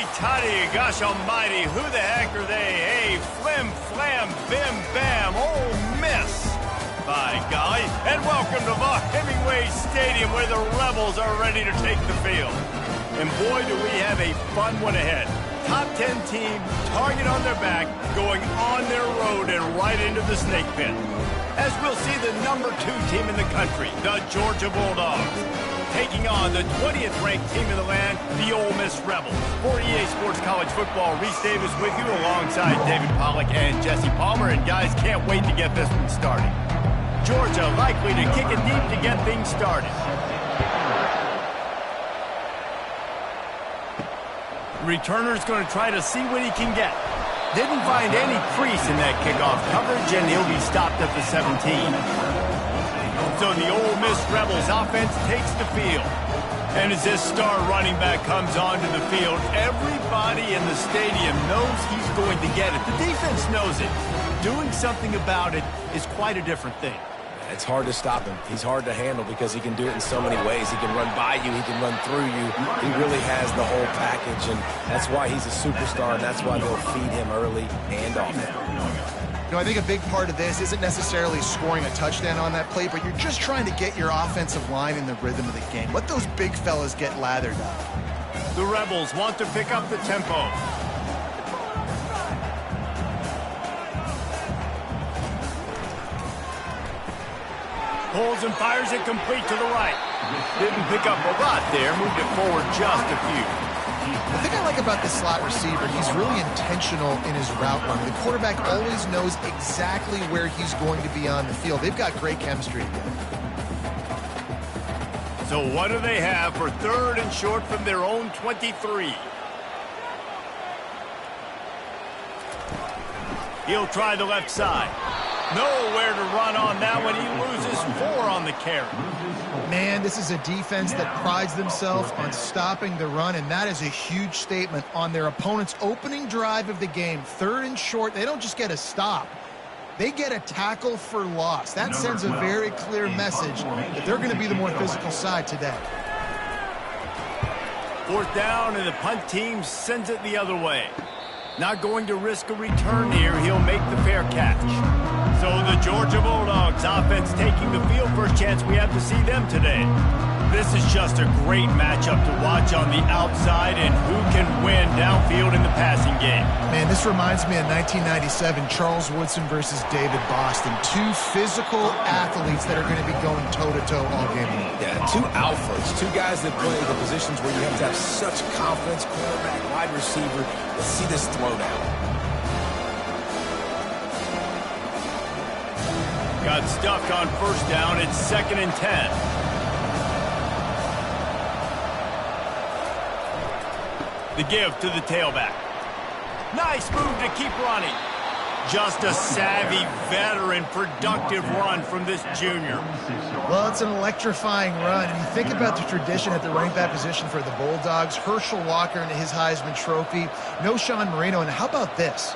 Righty tighty, gosh almighty, who the heck are they? Hey, flim, flam, bim, bam, Ole Miss. By golly, and welcome to Hemingway Stadium where the Rebels are ready to take the field. And boy, do we have a fun one ahead. Top 10 team, target on their back, going on their road and right into the snake pit. As we'll see the number 2 team in the country, the Georgia Bulldogs, taking on the 20th ranked team in the land, the Ole Miss Rebels. For EA Sports College Football, Reese Davis with you alongside David Pollack and Jesse Palmer. And guys, can't wait to get this one started. Georgia likely to kick it deep to get things started. Returner's going to try to see what he can get. Didn't find any crease in that kickoff coverage, and he'll be stopped at the 17. So the Ole Miss Rebels offense takes the field. And as this star running back comes onto the field, everybody in the stadium knows he's going to get it. The defense knows it. Doing something about it is quite a different thing. It's hard to stop him. He's hard to handle because he can do it in so many ways. He can run by you. He can run through you. He really has the whole package, and that's why he's a superstar, and that's why they'll feed him early and often. You know, I think a big part of this isn't necessarily scoring a touchdown on that play, but you're just trying to get your offensive line in the rhythm of the game. Let those big fellas get lathered up. The Rebels want to pick up the tempo. Pulls and fires it complete to the right. Didn't pick up a lot there, moved it forward just a few. The thing I like about this slot receiver, he's really intentional in his route running. The quarterback always knows exactly where he's going to be on the field. They've got great chemistry together. So what do they have for 3rd and short from their own 23? He'll try the left side. Nowhere to run on that one. He loses 4 on the carry. Man, this is a defense that prides themselves on stopping the run, and that is a huge statement on their opponent's opening drive of the game. 3rd and short, they don't just get a stop. They get a tackle for loss. That sends a very clear message that they're going to be the more physical side today. 4th down, and the punt team sends it the other way. Not going to risk a return here. He'll make the fair catch. So the Georgia Bulldogs offense taking the field. First chance we have to see them today. This is just a great matchup to watch on the outside, and who can win downfield in the passing game. Man, this reminds me of 1997, Charles Woodson versus David Boston. 2 physical athletes that are going to be going toe-to-toe all game long. Yeah, 2 alphas, 2 guys that play the positions where you have to have such confidence, quarterback, wide receiver. Let's see this throwdown. Got stuck on 1st down. It's 2nd and 10. The give to the tailback. Nice move to keep running. Just a savvy, veteran, productive run from this junior. Well, it's an electrifying run. And you think about the tradition at the running back position for the Bulldogs. Herschel Walker and his Heisman Trophy. No Sean Marino. And how about this?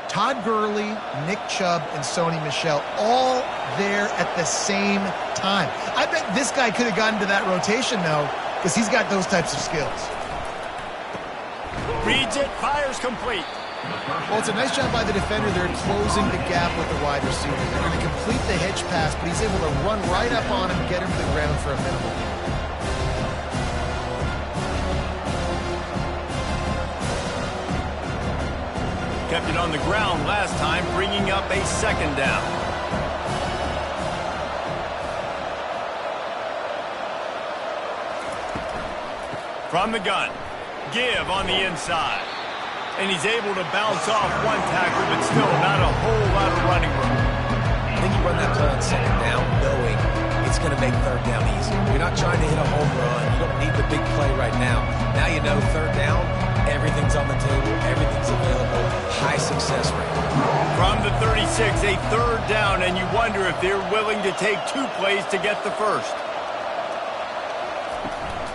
Todd Gurley, Nick Chubb, and Sony Michel all there at the same time. I bet this guy could have gotten to that rotation, though, because he's got those types of skills. Reads it, fires complete. Well, it's a nice job by the defender. They're closing the gap with the wide receiver. They're going to complete the hitch pass, but he's able to run right up on him and get him to the ground for a minimal gain. Kept it on the ground last time, bringing up a 2nd down. From the gun, give on the inside. And he's able to bounce off 1 tackle, but still not a whole lot of running room. I think you run that play on 2nd down knowing it's going to make 3rd down easy. You're not trying to hit a home run. You don't need the big play right now. Now you know 3rd down, everything's on the table, everything's available, high success rate. From the 36, a 3rd down, and you wonder if they're willing to take 2 plays to get the first.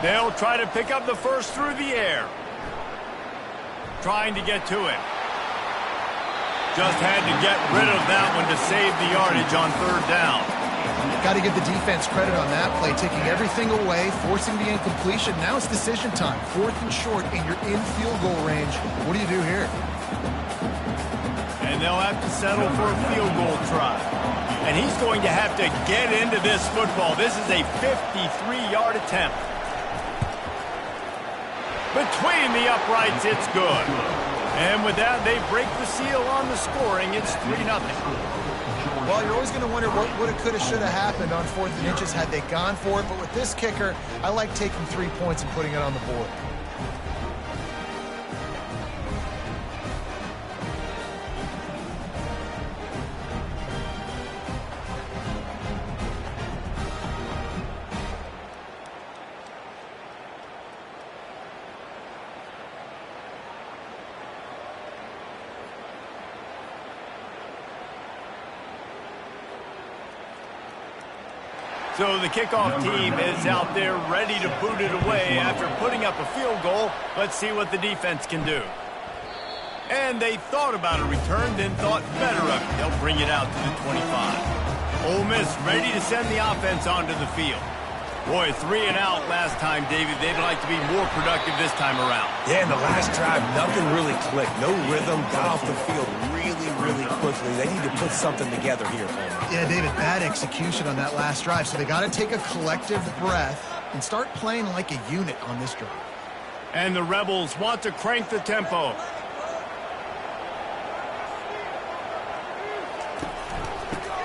They'll try to pick up the first through the air. Trying to get to it. Just had to get rid of that one to save the yardage on 3rd down. Got to give the defense credit on that play, taking everything away, forcing the incompletion. Now it's decision time. 4th and short, and you're in field goal range. What do you do here? And they'll have to settle for a field goal try. And he's going to have to get into this football. This is a 53-yard attempt. Between the uprights, it's good. And with that, they break the seal on the scoring. It's 3-0. Well, you're always going to wonder what woulda, coulda, shoulda happened on 4th and inches had they gone for it. But with this kicker, I like taking 3 points and putting it on the board. So the kickoff team is out there ready to boot it away after putting up a field goal. Let's see what the defense can do. And they thought about a return, then thought better of it. They'll bring it out to the 25. Ole Miss ready to send the offense onto the field. Boy, 3 and out last time, David. They'd like to be more productive this time around. Yeah, in the last drive, nothing really clicked. No rhythm, got off the field really quickly. They need to put something together here for them. Yeah, David, bad execution on that last drive. So they got to take a collective breath and start playing like a unit on this drive. And the Rebels want to crank the tempo.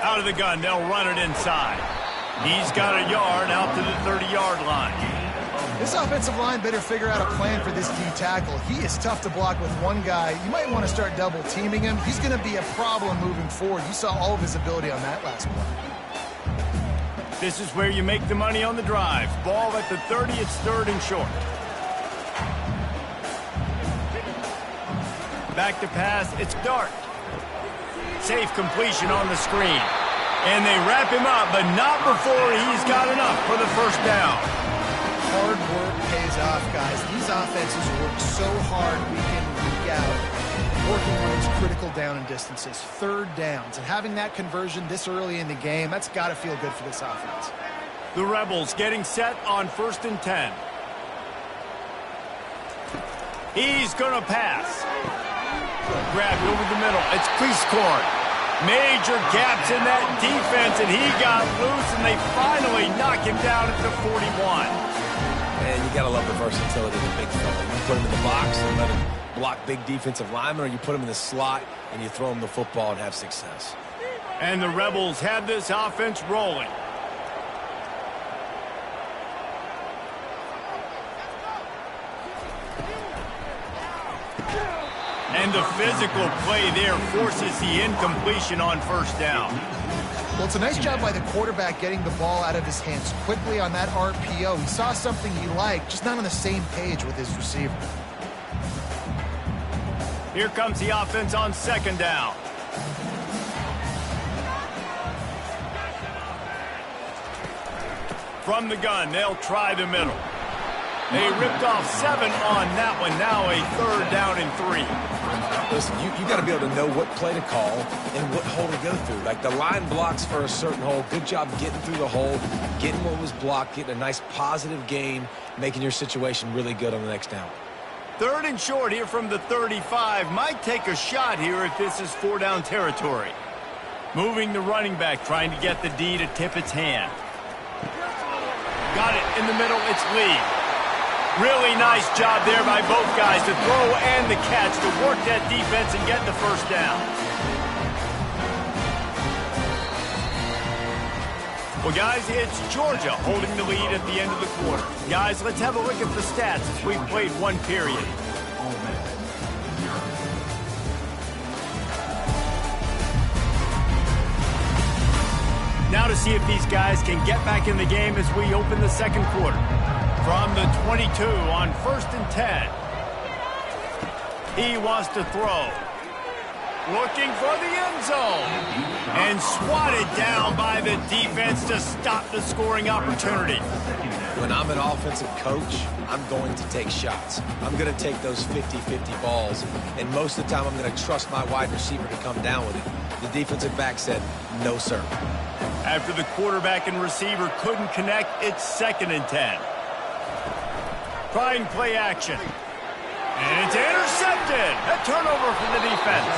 Out of the gun, they'll run it inside. He's got a yard out to the 30-yard line. This offensive line better figure out a plan for this D tackle. He is tough to block with one guy. You might want to start double teaming him. He's going to be a problem moving forward. You saw all of his ability on that last play. This is where you make the money on the drive. Ball at the 30, it's 3rd and short. Back to pass, it's Dart. Safe completion on the screen. And they wrap him up, but not before he's got enough for the first down. Hard work pays off, guys. These offenses work so hard week in and week out, working on those critical down and distances, 3rd downs. And having that conversion this early in the game, that's got to feel good for this offense. The Rebels getting set on 1st and 10. He's going to pass. Grabbed over the middle. It's Priestcorn. Major gaps in that defense, and he got loose, and they finally knock him down at the 41. Man, you got to love the versatility of the big fella. You put him in the box and let him block big defensive linemen, or you put him in the slot and you throw him the football and have success. And the Rebels have this offense rolling. And the physical play there forces the incompletion on 1st down. Well, it's a nice job by the quarterback getting the ball out of his hands quickly on that RPO. He saw something he liked, just not on the same page with his receiver. Here comes the offense on 2nd down. From the gun, they'll try the middle. They ripped off 7 on that one. Now a 3rd down and 3. Listen, you got to be able to know what play to call and what hole to go through. Like, the line blocks for a certain hole. Good job getting through the hole, getting what was blocked, getting a nice positive gain, making your situation really good on the next down. 3rd and short here from the 35. Might take a shot here if this is 4-down territory. Moving the running back, trying to get the D to tip its hand. Got it in the middle. It's Lee. Really nice job there by both guys to throw and the catch to work that defense and get the 1st down. Well, guys, it's Georgia holding the lead at the end of the quarter. Guys, let's have a look at the stats as we've played 1 period. Now to see if these guys can get back in the game as we open the 2nd quarter. From the 22 on 1st and 10. He wants to throw. Looking for the end zone. And swatted down by the defense to stop the scoring opportunity. When I'm an offensive coach, I'm going to take shots. I'm going to take those 50-50 balls. And most of the time, I'm going to trust my wide receiver to come down with it. The defensive back said, no, sir. After the quarterback and receiver couldn't connect, it's 2nd and 10. Trying play action. And it's intercepted. A turnover for the defense.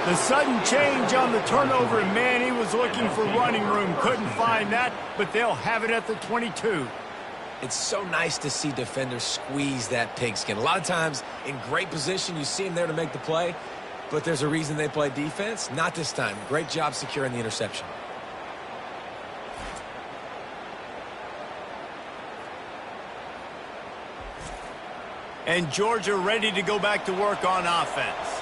The sudden change on the turnover, and man, he was looking for running room. Couldn't find that, but they'll have it at the 22. It's so nice to see defenders squeeze that pigskin. A lot of times in great position, you see them there to make the play, but there's a reason they play defense. Not this time. Great job securing the interception. And Georgia ready to go back to work on offense.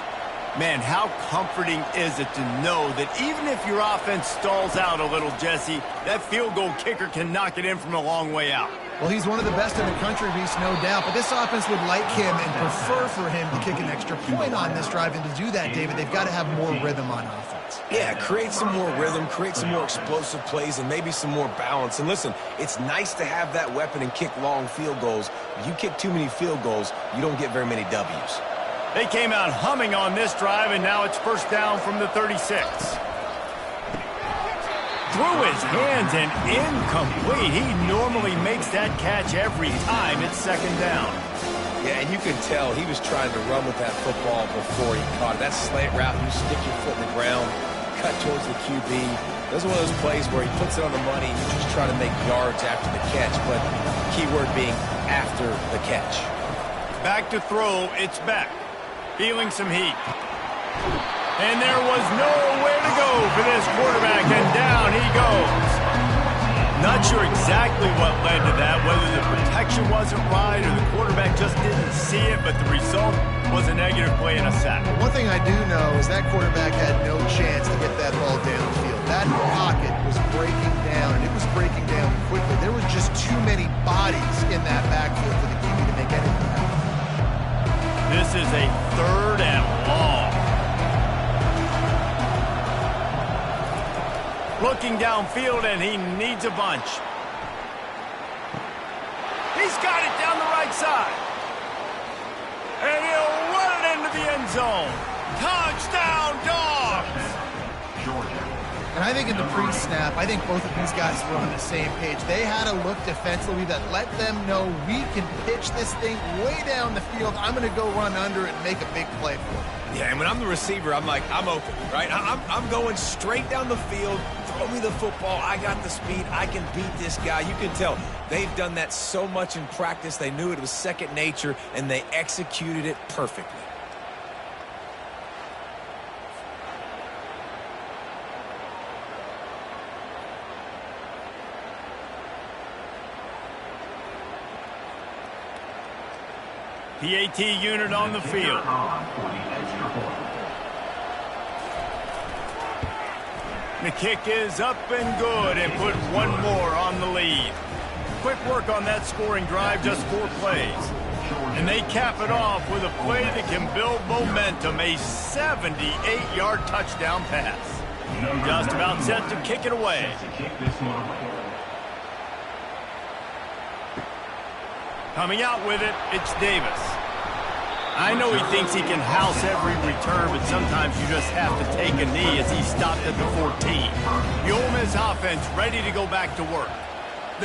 Man, how comforting is it to know that even if your offense stalls out a little, Jesse, that field goal kicker can knock it in from a long way out. Well, he's one of the best in the country, Reese, no doubt. But this offense would like him and prefer for him to kick an extra point on this drive. And to do that, David, they've got to have more rhythm on offense. Yeah, create some more rhythm, create some more explosive plays, and maybe some more balance. And listen, it's nice to have that weapon and kick long field goals. If you kick too many field goals, you don't get very many W's. They came out humming on this drive, and now it's 1st down from the 36. Through his hands and incomplete. He normally makes that catch every time. It's 2nd down. Yeah, and you can tell he was trying to run with that football before he caught it. That slant route, you stick your foot in the ground, cut towards the QB. That's one of those plays where he puts it on the money and you just try to make yards after the catch, but key word being after the catch. Back to throw, it's Beck. Feeling some heat. And there was nowhere to go for this quarterback, and down he goes. Not sure exactly what led to that, whether the protection wasn't right or the quarterback just didn't see it, but the result was a negative play and a sack. One thing I do know is that quarterback had no chance to get that ball downfield. That pocket was breaking down, and it was breaking down quickly. There were just too many bodies in that backfield for the QB to make anything happen. This is a 3rd and long. Looking downfield, and he needs a bunch. He's got it down the right side. And he'll run it into the end zone. Touchdown, Dogs! And I think in the pre-snap, I think both of these guys were on the same page. They had a look defensively that let them know we can pitch this thing way down the field. I'm going to go run under it and make a big play for it. Yeah, and when I'm the receiver, I'm like, I'm open, right? I'm going straight down the field. Throw me the football. I got the speed. I can beat this guy. You can tell they've done that so much in practice. They knew it was second nature, and they executed it perfectly. PAT unit on the field. The kick is up and good, and put one more on the lead. Quick work on that scoring drive, just 4 plays. And they cap it off with a play that can build momentum, a 78-yard touchdown pass. Just about set to kick it away. Coming out with it, it's Davis. I know he thinks he can house every return, but sometimes you just have to take a knee as he stopped at the 14. The Ole Miss offense ready to go back to work.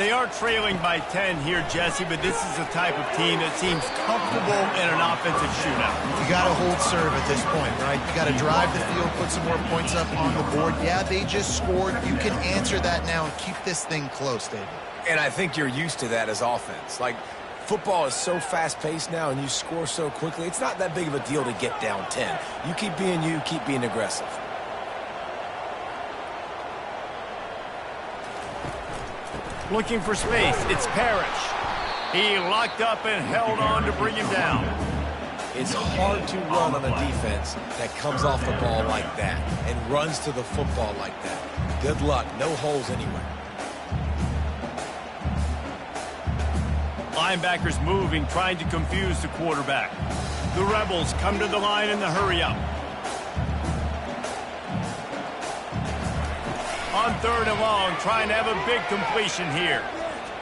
They are trailing by 10 here, Jesse, but this is the type of team that seems comfortable in an offensive shootout. You got to hold serve at this point, right? You got to drive the field, put some more points up on the board. Yeah, they just scored. You can answer that now and keep this thing close, David. And I think you're used to that as offense. Like, football is so fast-paced now and you score so quickly, it's not that big of a deal to get down 10. You keep being aggressive. Looking for space, it's Parrish. He locked up and held on to bring him down. It's hard to run on a defense that comes off the ball like that and runs to the football like that. Good luck, no holes anywhere. Linebackers moving, trying to confuse the quarterback. The Rebels come to the line in the hurry-up. On 3rd and long, trying to have a big completion here.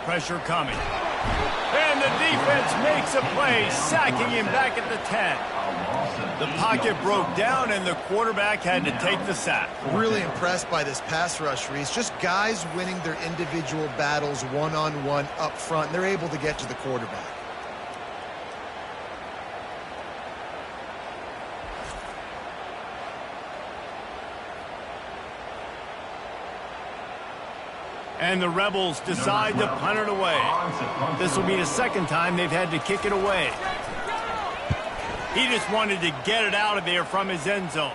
Pressure coming. And the defense makes a play, sacking him back at the 10. The pocket broke down, and the quarterback had to take the sack. Really impressed by this pass rush, Reese. Just guys winning their individual battles one-on-one up front, and they're able to get to the quarterback. And the Rebels decide to punt it away. This will be the second time they've had to kick it away. He just wanted to get it out of there from his end zone.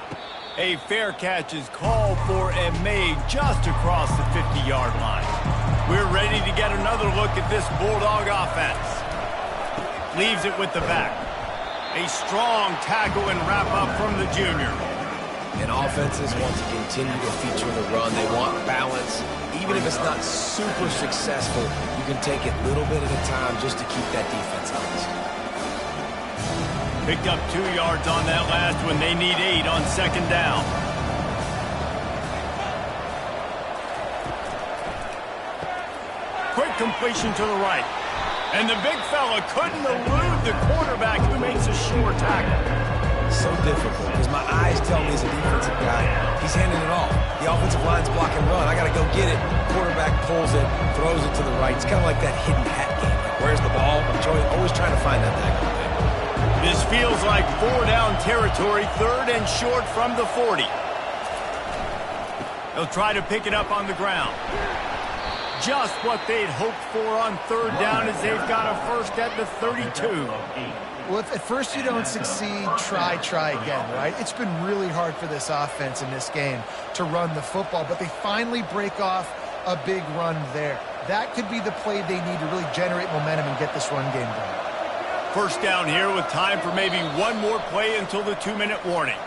A fair catch is called for and made just across the 50-yard line. We're ready to get another look at this Bulldog offense. Leaves it with the back. A strong tackle and wrap-up from the junior. And offenses want to continue to feature the run. They want balance. Even if it's not super successful, you can take it little bit at a time just to keep that defense honest. Picked up 2 yards on that last one. They need 8 on second down. Quick completion to the right. And the big fella couldn't elude the quarterback who makes a sure tackle. So difficult because my eyes tell me as a defensive guy, he's handing it off. The offensive line's block and run. I got to go get it. Quarterback pulls it, throws it to the right. It's kind of like that hidden hat game. Like, where's the ball? I'm always trying to find that tackle. This feels like 4-down territory, 3rd and short from the 40. They'll try to pick it up on the ground. Just what they'd hoped for on 3rd down as they've got a first at the 32. Well, if at first you don't succeed, try again, right? It's been really hard for this offense in this game to run the football, but they finally break off a big run there. That could be the play they need to really generate momentum and get this run game going. First down here with time for maybe one more play until the 2-minute warning.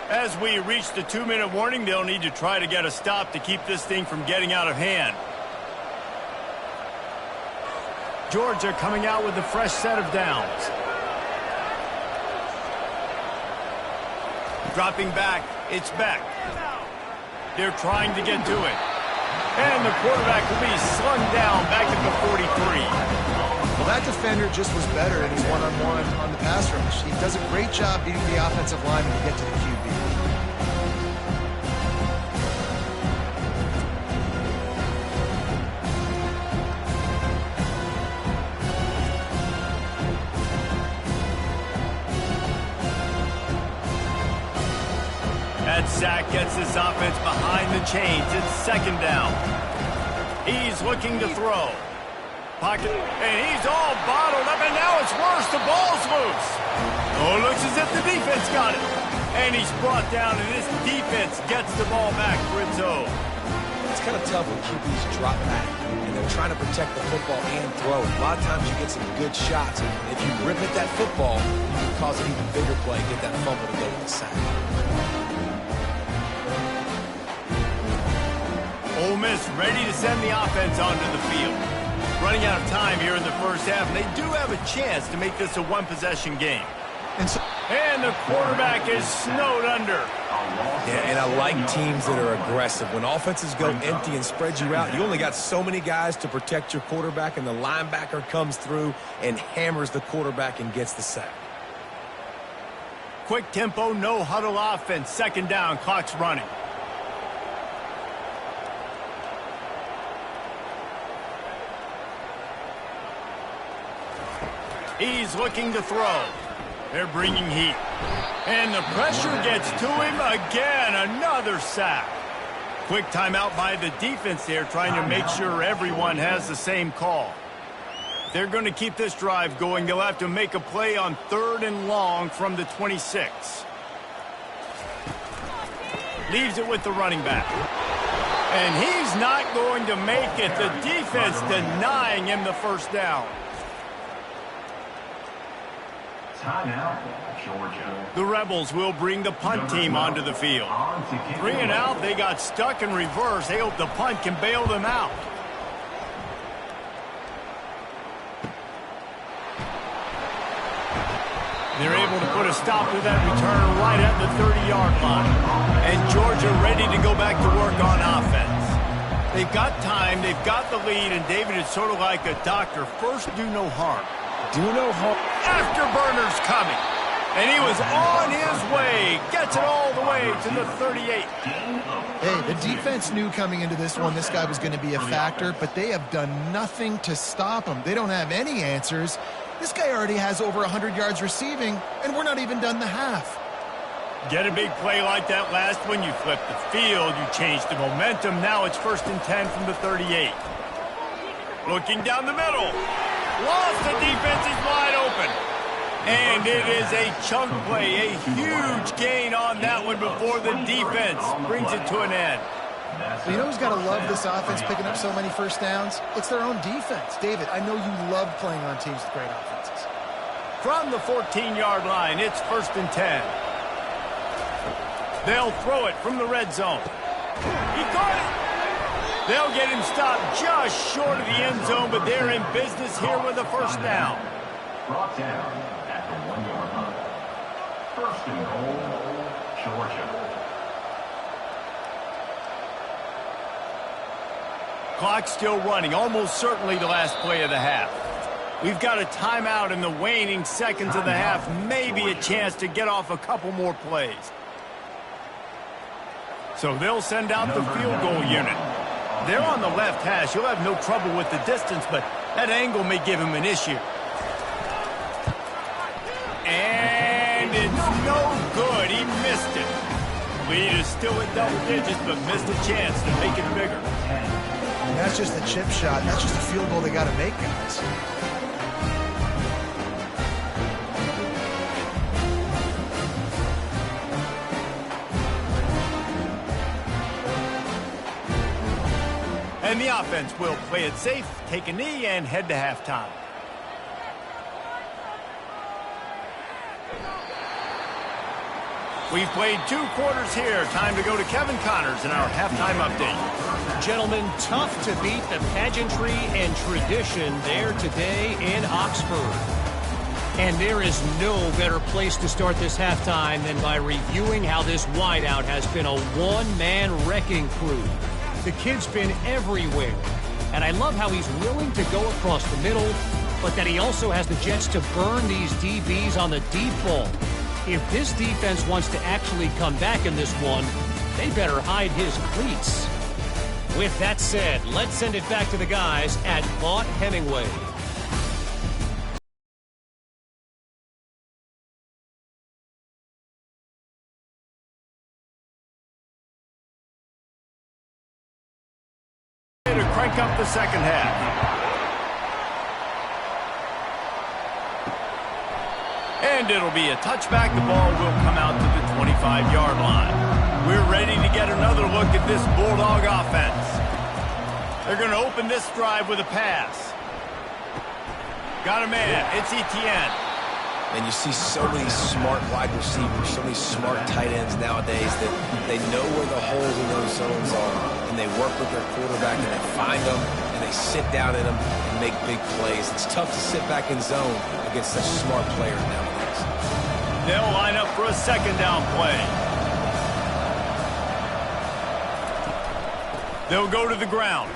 As we reach the 2-minute warning, they'll need to try to get a stop to keep this thing from getting out of hand. Georgia coming out with a fresh set of downs. Dropping back, it's Beck. They're trying to get to it. And the quarterback will be slung down back at the 43. Well, that defender just was better in his one-on-one on the pass rush. He does a great job beating the offensive lineman to get to the QB. That sack gets this offense behind the chains. It's second down. He's looking to throw. Pocket, and he's all bottled up, and now it's worse. The ball's loose. Oh, looks as if the defense got it. And he's brought down, and this defense gets the ball back for its own. It's kind of tough when QBs drop back, and they're trying to protect the football and throw it. A lot of times you get some good shots. And if you rip at that football, you can cause an even bigger play, get that fumble to go with the sack. Ole Miss ready to send the offense onto the field. Running out of time here in the first half, and they do have a chance to make this a one-possession game. And the quarterback is snowed under. Yeah, and I like teams that are aggressive. When offenses go empty and spread you out, you only got so many guys to protect your quarterback, and the linebacker comes through and hammers the quarterback and gets the sack. Quick tempo, no huddle offense. Second down, clock's running. He's looking to throw. They're bringing heat. And the pressure gets to him again. Another sack. Quick timeout by the defense there, trying to make sure everyone has the same call. If they're going to keep this drive going, they'll have to make a play on 3rd and long from the 26. Leaves it with the running back. And he's not going to make it. The defense denying him the first down. Timeout, Georgia. The Rebels will bring the punt team onto the field. 3 and out, they got stuck in reverse. They hope the punt can bail them out. They're able to put a stop to that return right at the 30-yard line. And Georgia ready to go back to work on offense. They've got time, they've got the lead, and David is sort of like a doctor. First, do no harm. Do no harm. Afterburners coming. And he was on his way. Gets it all the way to the 38. Hey, the defense knew coming into this one this guy was going to be a factor, but they have done nothing to stop him. They don't have any answers. This guy already has over 100 yards receiving, and we're not even done the half. Get a big play like that last one, you flip the field, you change the momentum. Now it's 1st and 10 from the 38. Looking down the middle. Lost, the defense is wide open. And it is a chunk play, a huge gain on that one before the defense brings it to an end. Well, you know who's got to love this offense picking up so many first downs? It's their own defense. David, I know you love playing on teams with great offenses. From the 14-yard line, it's 1st and 10. They'll throw it from the red zone. He caught it. They'll get him stopped just short of the end zone, but they're in business here with a first down. Brought down at the 1-yard line. 1st and goal, Georgia. Clock still running, almost certainly the last play of the half. We've got a timeout in the waning seconds of the half, maybe a chance to get off a couple more plays. So they'll send out the field goal unit. They're on the left hash. He'll have no trouble with the distance, but that angle may give him an issue. And it's no good. He missed it. Lead is still at double digits, but missed a chance to make it bigger. And that's just a chip shot. That's just a field goal they got to make, guys. And the offense will play it safe, take a knee, and head to halftime. We've played 2 quarters here. Time to go to Kevin Connors in our halftime update. Gentlemen, tough to beat the pageantry and tradition there today in Oxford. And there is no better place to start this halftime than by reviewing how this wideout has been a one-man wrecking crew. The kid's been everywhere, and I love how he's willing to go across the middle, but that he also has the jets to burn these DBs on the deep ball. If this defense wants to actually come back in this one, they better hide his cleats. With that said, let's send it back to the guys at Vaught Hemingway. To crank up the second half. And it'll be a touchback. The ball will come out to the 25-yard line. We're ready to get another look at this Bulldog offense. They're going to open this drive with a pass. Got a man. It's Etienne. And you see so many smart wide receivers, so many smart tight ends nowadays that they know where the holes in those zones are, and they work with their quarterback, and they find them, and they sit down in them and make big plays. It's tough to sit back in zone against such smart players nowadays. They'll line up for a second down play. They'll go to the ground.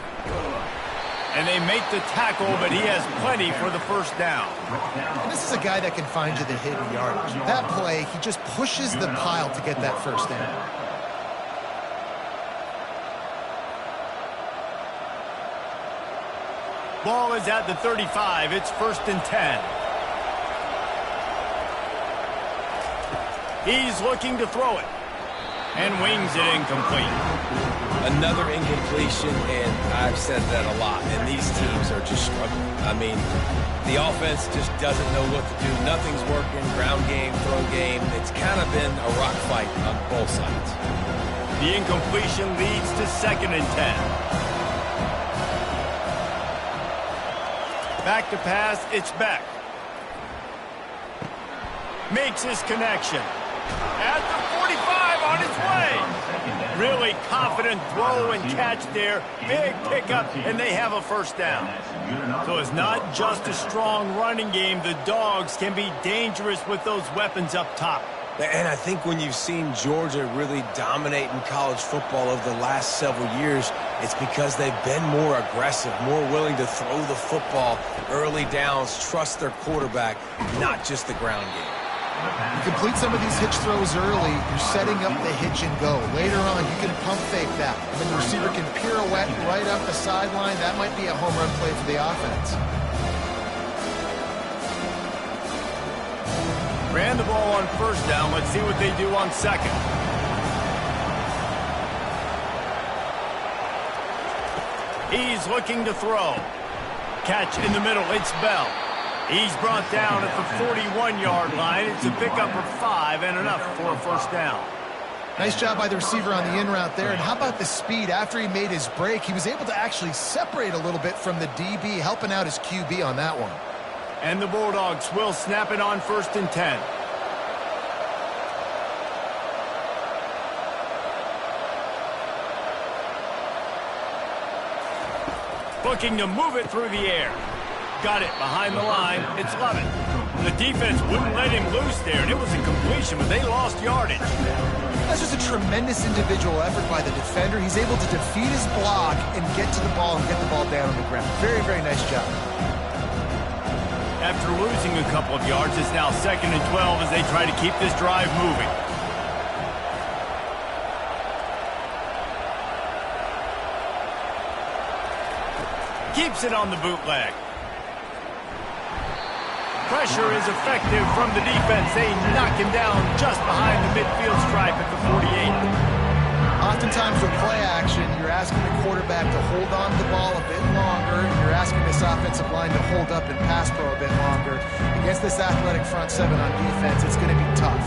And they make the tackle, but he has plenty for the first down. And this is a guy that can find you the hidden yardage. That play, he just pushes the pile to get that first down. Ball is at the 35. It's 1st and 10. He's looking to throw it. And wings it incomplete. Another incompletion, and I've said that a lot, and these teams are just struggling. I mean, the offense just doesn't know what to do. Nothing's working, ground game, throw game. It's kind of been a rock fight on both sides. The incompletion leads to 2nd and 10. Back to pass, it's Beck. Makes his connection. At the 45, on its way. Really confident throw and catch there. Big pickup, and they have a first down. So it's not just a strong running game. The Dogs can be dangerous with those weapons up top. And I think when you've seen Georgia really dominate in college football over the last several years, it's because they've been more aggressive, more willing to throw the football, early downs, trust their quarterback, not just the ground game. You complete some of these hitch throws early, you're setting up the hitch and go. Later on, you can pump fake that. And the receiver can pirouette right up the sideline. That might be a home run play for the offense. Ran the ball on first down. Let's see what they do on second. He's looking to throw. Catch in the middle. It's Bell. He's brought down at the 41-yard line. It's a pickup of 5 and enough for a first down. Nice job by the receiver on the in route there. And how about the speed? After he made his break, he was able to actually separate a little bit from the DB, helping out his QB on that one. And the Bulldogs will snap it on 1st and 10. Looking to move it through the air. Got it behind the line. It's Lovett. The defense wouldn't let him loose there, and it was a completion, but they lost yardage. That's just a tremendous individual effort by the defender. He's able to defeat his block and get to the ball and get the ball down on the ground. Very, very nice job. After losing a couple of yards, it's now 2nd and 12 as they try to keep this drive moving. Keeps it on the bootleg. Pressure is effective from the defense. They knock him down just behind the midfield stripe at the 48. Oftentimes with play action, you're asking the quarterback to hold on to the ball a bit longer. You're asking this offensive line to hold up and pass pro a bit longer. Against this athletic front seven on defense, it's going to be tough.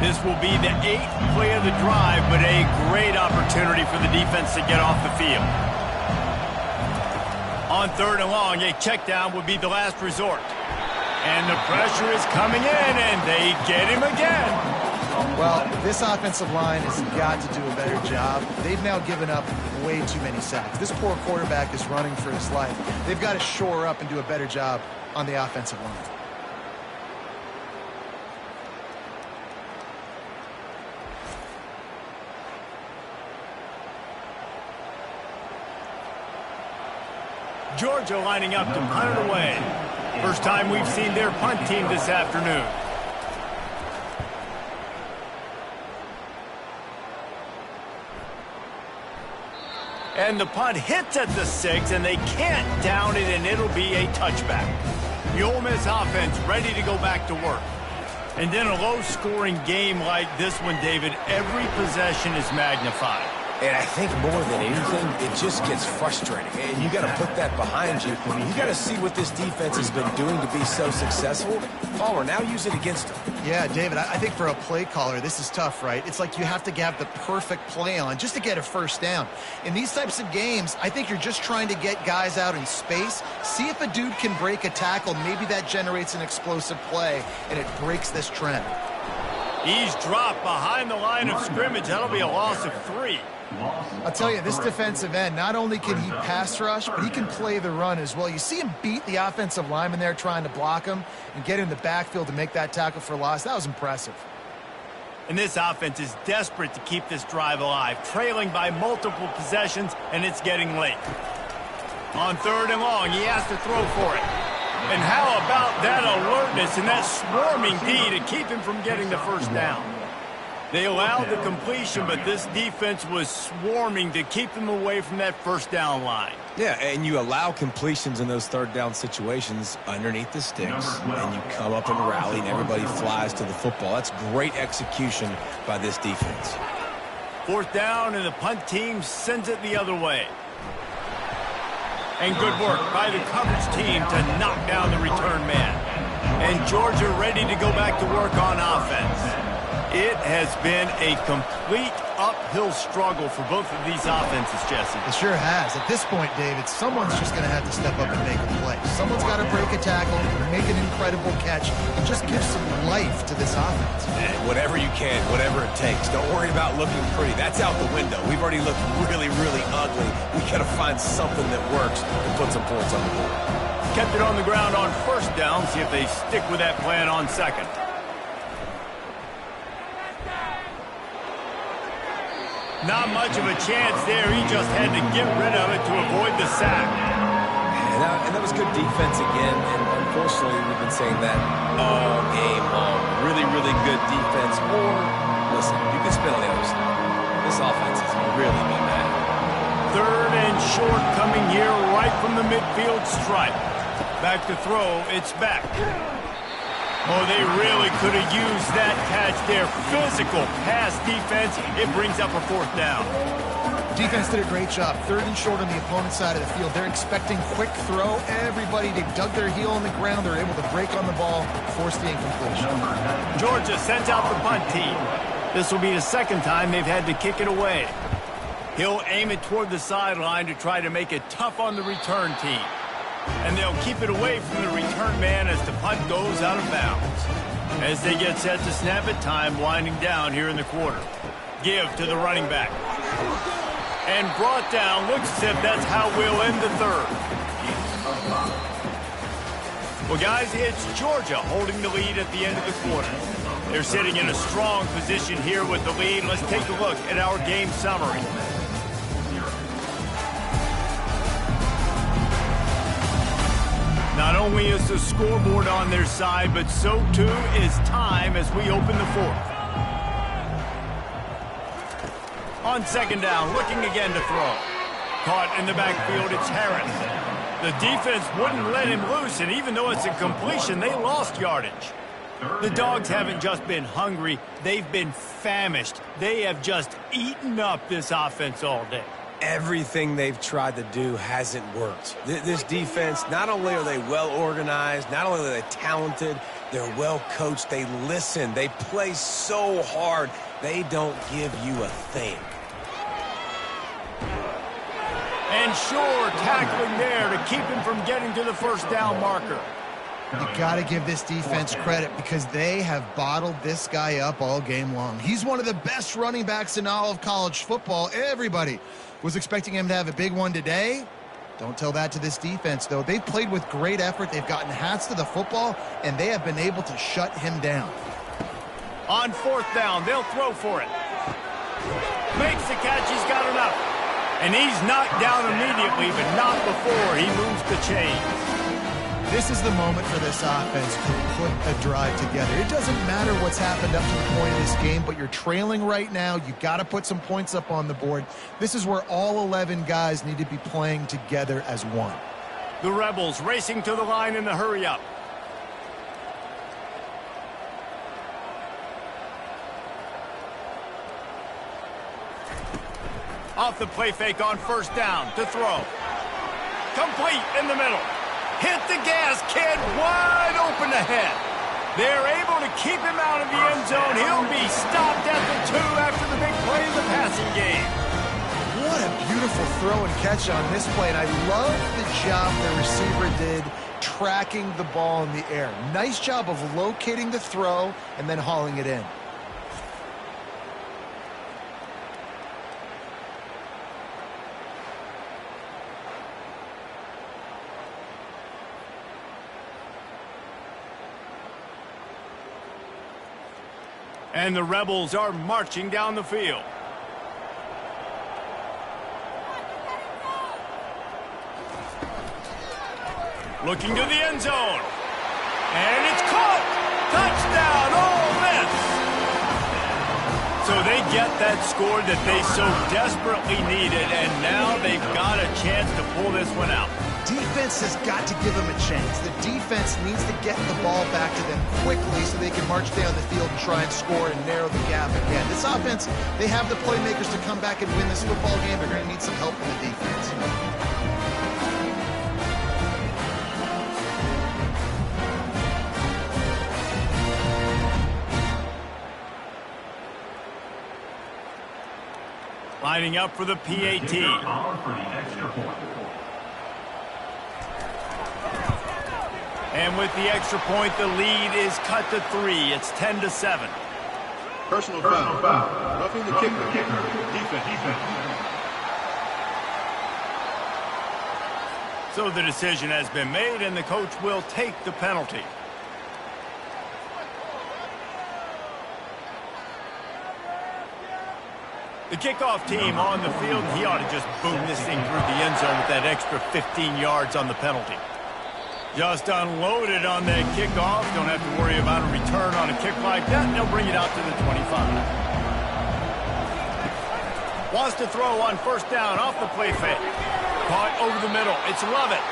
This will be the 8th play of the drive, but a great opportunity for the defense to get off the field. On 3rd and long, a check down would be the last resort. And the pressure is coming in, and they get him again. Well, this offensive line has got to do a better job. They've now given up way too many sacks. This poor quarterback is running for his life. They've got to shore up and do a better job on the offensive line. Georgia lining up to punt it away. First time we've seen their punt team this afternoon. And the punt hits at the 6, and they can't down it, and it'll be a touchback. The Ole Miss offense ready to go back to work. And in a low-scoring game like this one, David, every possession is magnified. And I think more than anything, it just gets frustrating. And you got to put that behind you. You got to see what this defense has been doing to be so successful. Palmer, now use it against them. Yeah, David, I think for a play caller, this is tough, right? It's like you have to have the perfect play on just to get a first down. In these types of games, I think you're just trying to get guys out in space, see if a dude can break a tackle. Maybe that generates an explosive play, and it breaks this trend. He's dropped behind the line of scrimmage. That'll be a loss of 3. I'll tell you, this defensive end, not only can he pass rush, but he can play the run as well. You see him beat the offensive lineman there trying to block him and get in the backfield to make that tackle for loss. That was impressive. And this offense is desperate to keep this drive alive, trailing by multiple possessions, and it's getting late. On 3rd and long, he has to throw for it. And how about that alertness and that swarming D to keep him from getting the first down? They allowed the completion, but this defense was swarming to keep them away from that first down line. Yeah, and you allow completions in those 3rd down situations underneath the sticks, and you come up and rally, and everybody flies to the football. That's great execution by this defense. 4th down, and the punt team sends it the other way. And good work by the coverage team to knock down the return man. And Georgia ready to go back to work on offense. It has been a complete uphill struggle for both of these offenses, Jesse. It sure has. At this point, David, someone's just going to have to step up and make a play. Someone's got to break a tackle, make an incredible catch, and just give some life to this offense. And whatever you can, whatever it takes. Don't worry about looking pretty. That's out the window. We've already looked really, really ugly. We got to find something that works and put some points on the board. Kept it on the ground on 1st down. See if they stick with that plan on 2nd. Not much of a chance there. He just had to get rid of it to avoid the sack. And that was good defense again, and unfortunately, we've been saying that all game long. Really, really good defense. Or, listen, you can spin on the other side. This offense has really been bad. 3rd and short coming here right from the midfield stripe. Back to throw, it's back. Oh, they really could have used that catch there. Physical pass defense. It brings up a 4th down. Defense did a great job. 3rd and short on the opponent's side of the field. They're expecting quick throw. Everybody, they dug their heel on the ground. They're able to break on the ball, force the incompletion. Georgia sends out the punt team. This will be the 2nd time they've had to kick it away. He'll aim it toward the sideline to try to make it tough on the return team. And they'll keep it away from the return man as the punt goes out of bounds. As they get set to snap it, time winding down here in the quarter. Give to the running back. And brought down. Looks as if that's how we'll end the 3rd. Well, guys, it's Georgia holding the lead at the end of the quarter. They're sitting in a strong position here with the lead. Let's take a look at our game summary. Not only is the scoreboard on their side, but so too is time as we open the 4th. On 2nd down, looking again to throw. Caught in the backfield, it's Harris. The defense wouldn't let him loose, and even though it's a completion, they lost yardage. The Dogs haven't just been hungry, they've been famished. They have just eaten up this offense all day. Everything they've tried to do hasn't worked. This defense, not only are they well organized, not only are they talented, they're well coached, they listen, they play so hard, they don't give you a thing. And sure, tackling there to keep him from getting to the 1st down marker. You got to give this defense credit because they have bottled this guy up all game long. He's one of the best running backs in all of college football. Everybody was expecting him to have a big one today. Don't tell that to this defense, though. They've played with great effort. They've gotten hats to the football, and they have been able to shut him down. On 4th down, they'll throw for it. Makes the catch. He's got enough. And he's knocked down immediately, but not before he moves the chains. This is the moment for this offense to put a drive together. It doesn't matter what's happened up to the point of this game, but you're trailing right now. You got to put some points up on the board. This is where all 11 guys need to be playing together as one. The Rebels racing to the line in the hurry-up. Off the play fake on 1st down to throw. Complete in the middle. Hit the gas, kid, wide open ahead. They're able to keep him out of the end zone. He'll be stopped at the 2 after the big play in the passing game. What a beautiful throw and catch on this play, and I love the job the receiver did tracking the ball in the air. Nice job of locating the throw and then hauling it in. And the Rebels are marching down the field. Looking to the end zone. And it's caught! Touchdown, Ole Miss! So they get that score that they so desperately needed, and now they've got a chance to pull this one out. Defense has got to give them a chance. The defense needs to get the ball back to them quickly so they can march down the field and try and score and narrow the gap again. This offense, they have the playmakers to come back and win this football game. They're going to need some help from the defense. Lining up for the PAT. And with the extra point, the lead is cut to 3. It's 10-7. Personal foul. Roughing the kicker. Defense. So the decision has been made, and the coach will take the penalty. The kickoff team on the field, he ought to just boom this thing through the end zone with that extra 15 yards on the penalty. Just unloaded on that kickoff. Don't have to worry about a return on a kick like that. They'll bring it out to the 25. Wants to throw on first down off the play fake. Caught over the middle. It's Lovett.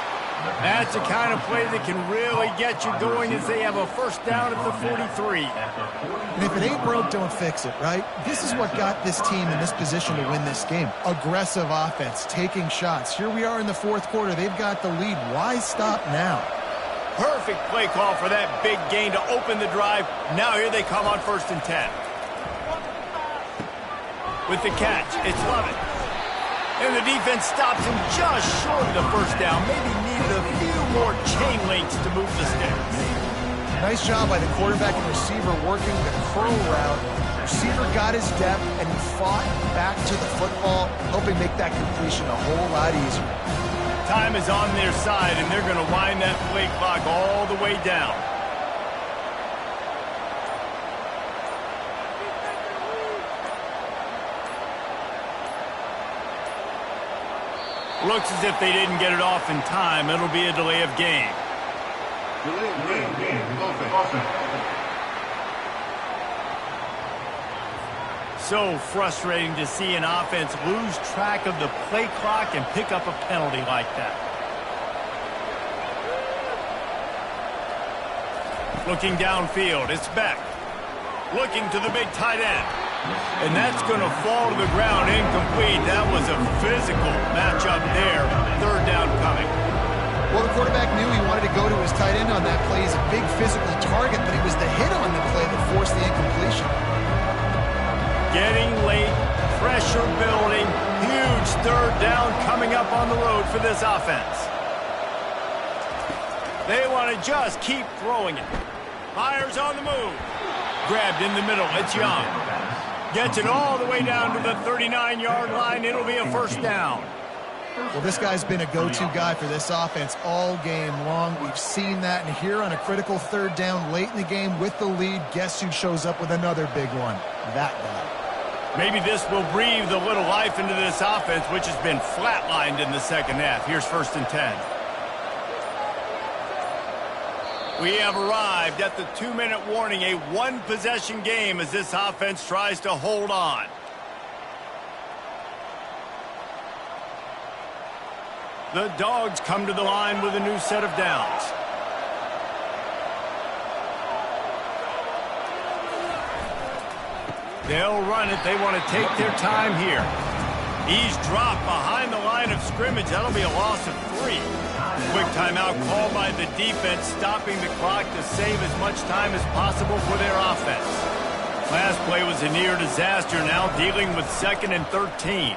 That's the kind of play that can really get you going as they have a first down at the 43. And if it ain't broke, don't fix it, right? This is what got this team in this position to win this game. Aggressive offense, taking shots. Here we are in the fourth quarter. They've got the lead. Why stop now? Perfect play call for that big gain to open the drive. Now here they come on 1st and 10. With the catch, it's Lovett. And the defense stops him just short of the first down. Maybe needed a few more chain links to move the sticks. Nice job by the quarterback and receiver working the curl route. Receiver got his depth, and he fought back to the football, helping make that completion a whole lot easier. Time is on their side, and they're going to wind that play clock all the way down. Looks as if they didn't get it off in time. It'll be a delay of game. Delay of game. Offense. So frustrating to see an offense lose track of the play clock and pick up a penalty like that. Looking downfield, it's Beck. Looking to the big tight end. And that's going to fall to the ground incomplete. That was a physical matchup there. Third down coming. Well, the quarterback knew he wanted to go to his tight end on that play. He's a big physical target, but it was the hit on the play that forced the incompletion. Getting late, pressure building, huge third down coming up on the road for this offense. They want to just keep throwing it. Myers on the move. Grabbed in the middle, it's Young. Gets it all the way down to the 39-yard line. It'll be a first down. Well, this guy's been a go-to guy for this offense all game long. We've seen that, and here on a critical third down late in the game with the lead, guess who shows up with another big one? That guy. Maybe this will breathe a little life into this offense, which has been flatlined in the second half. Here's 1st and 10. We have arrived at the 2-minute warning, a one-possession game as this offense tries to hold on. The Dogs come to the line with a new set of downs. They'll run it. They want to take their time here. He's dropped behind the line of scrimmage. That'll be a loss of 3. Quick timeout called by the defense, stopping the clock to save as much time as possible for their offense. Last play was a near disaster, now dealing with 2nd and 13.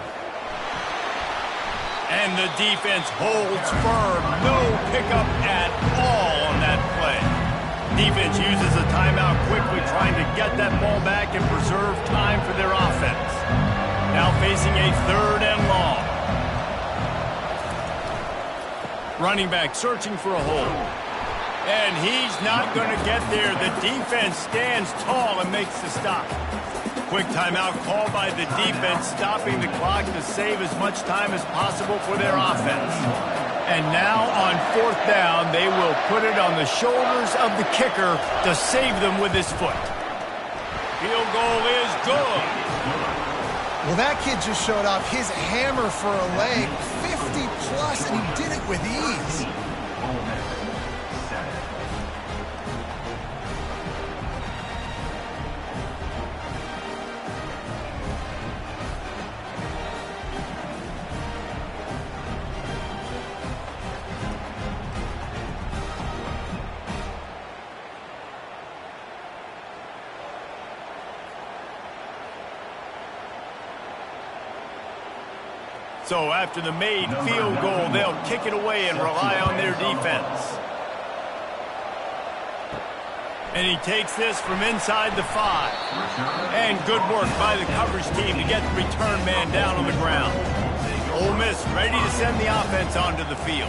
And the defense holds firm. No pickup at all on that play. Defense uses a timeout quickly, trying to get that ball back and preserve time for their offense. Now facing a 3rd and long. Running back searching for a hole. And he's not going to get there. The defense stands tall and makes the stop. Quick timeout called by the defense, stopping the clock to save as much time as possible for their offense. And now on 4th down, they will put it on the shoulders of the kicker to save them with his foot. Field goal is good. Well, that kid just showed off his hammer for a leg, 50-plus, and he did it with ease. So after the made field goal, they'll kick it away and rely on their defense. And he takes this from inside the 5. And good work by the coverage team to get the return man down on the ground. Ole Miss ready to send the offense onto the field.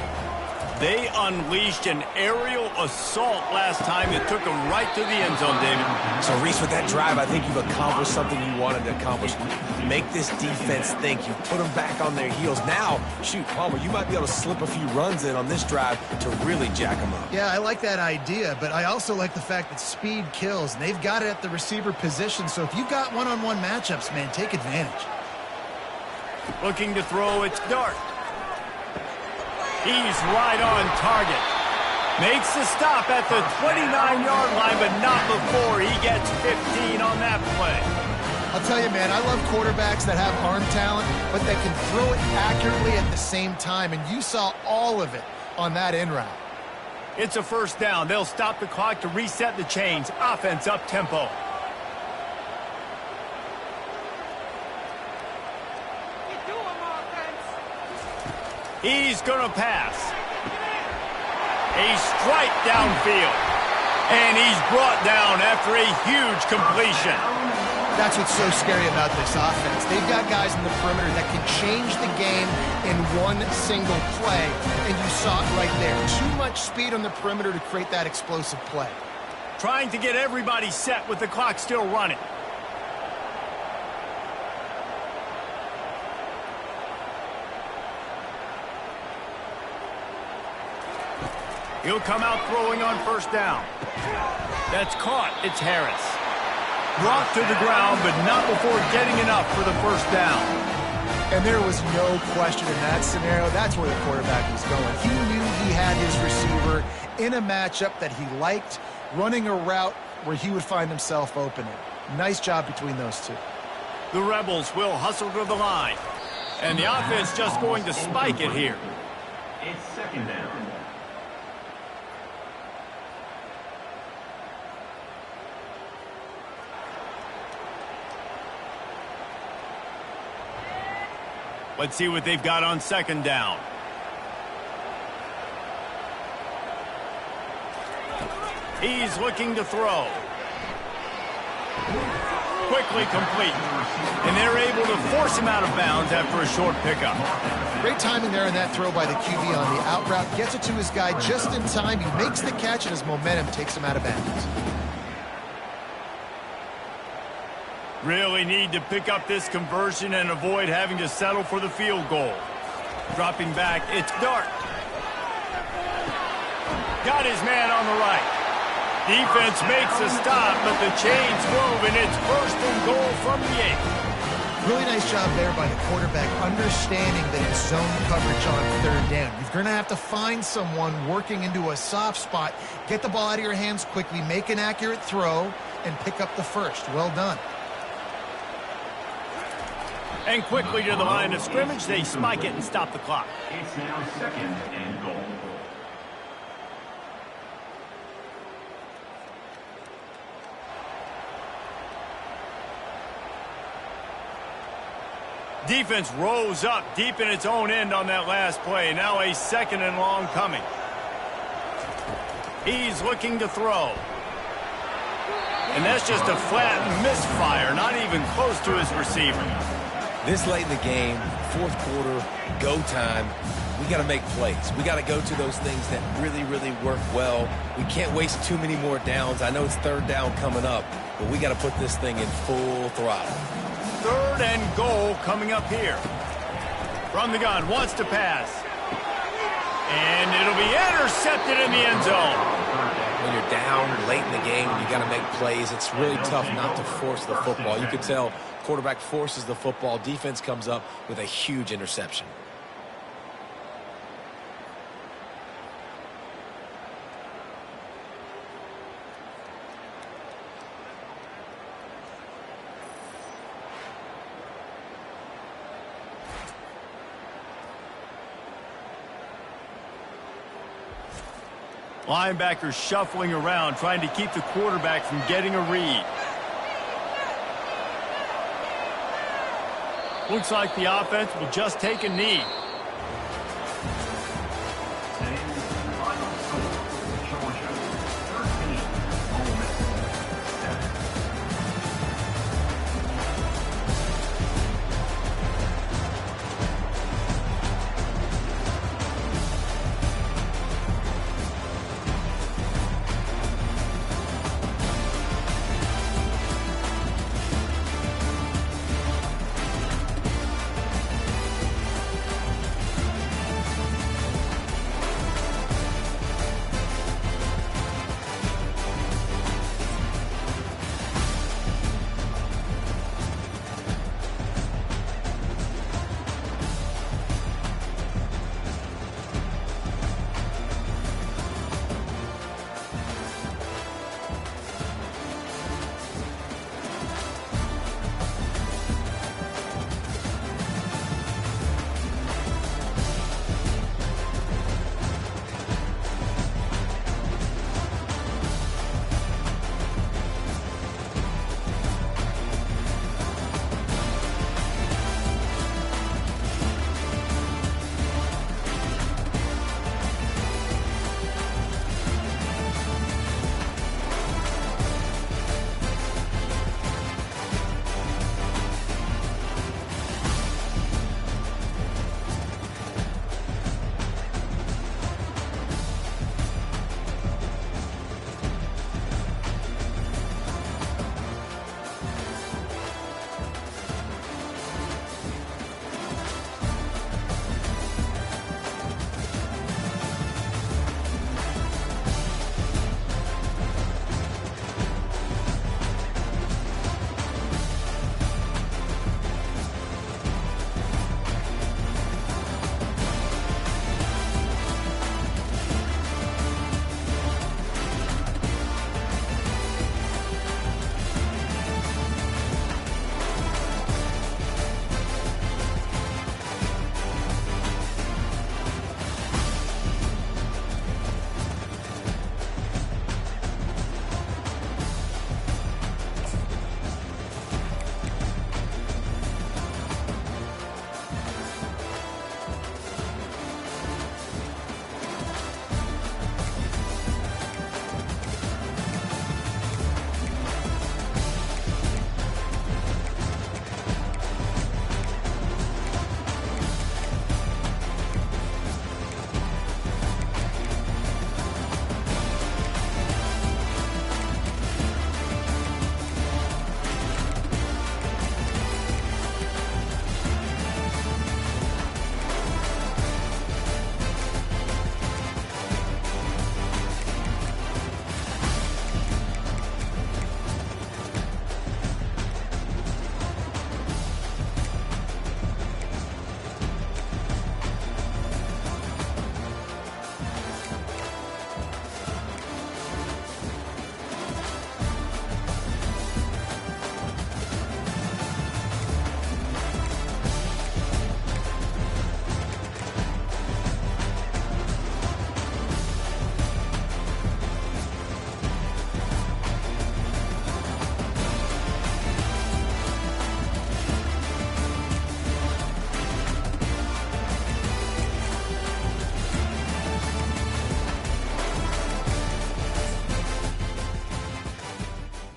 They unleashed an aerial assault last time that took them right to the end zone, David. So, Reese, with that drive, I think you've accomplished something you wanted to accomplish. Make this defense think. You put them back on their heels. Now, shoot, Palmer, you might be able to slip a few runs in on this drive to really jack them up. Yeah, I like that idea, but I also like the fact that speed kills, and they've got it at the receiver position. So if you've got one-on-one matchups, man, take advantage. Looking to throw, it's Dart. He's right on target. Makes the stop at the 29-yard line, but not before he gets 15 on that play. I'll tell you, man, I love quarterbacks that have arm talent, but that can throw it accurately at the same time, and you saw all of it on that in route. It's a first down. They'll stop the clock to reset the chains. Offense up-tempo. He's going to pass. A strike downfield. And he's brought down after a huge completion. That's what's so scary about this offense. They've got guys in the perimeter that can change the game in one single play, and you saw it right there. Too much speed on the perimeter to create that explosive play. Trying to get everybody set with the clock still running. He'll come out throwing on first down. That's caught. It's Harris. Brought to the ground, but not before getting enough for the first down. And there was no question in that scenario. That's where the quarterback was going. He knew he had his receiver in a matchup that he liked, running a route where he would find himself open. Nice job between those two. The Rebels will hustle to the line. And the offense just going to spike it here. It's second down. Let's see what they've got on second down. He's looking to throw. Quickly complete. And they're able to force him out of bounds after a short pickup. Great timing there in that throw by the QB on the out route. Gets it to his guy just in time. He makes the catch, and his momentum takes him out of bounds. Really need to pick up this conversion and avoid having to settle for the field goal. Dropping back, it's Dart. Got his man on the right. Defense makes a stop, but the chains move, and it's first and goal from the 8. Really nice job there by the quarterback, understanding that it's zone coverage on third down. You're going to have to find someone working into a soft spot, get the ball out of your hands quickly, make an accurate throw, and pick up the first. Well done. And quickly to the line of scrimmage, they spike it and stop the clock. It's now second and goal. Defense rose up deep in its own end on that last play. Now a second and long coming. He's looking to throw. And that's just a flat misfire, not even close to his receiver. This late in the game, fourth quarter, go time, we got to make plays. We got to go to those things that really, really work well. We can't waste too many more downs. I know it's third down coming up, but we got to put this thing in full throttle. Third and goal coming up here. From the gun, wants to pass. And it'll be intercepted in the end zone. When you're down late in the game, you got to make plays. It's really tough not to force the football. You could tell quarterback forces the football. Defense comes up with a huge interception. Linebackers shuffling around, trying to keep the quarterback from getting a read. Looks like the offense will just take a knee.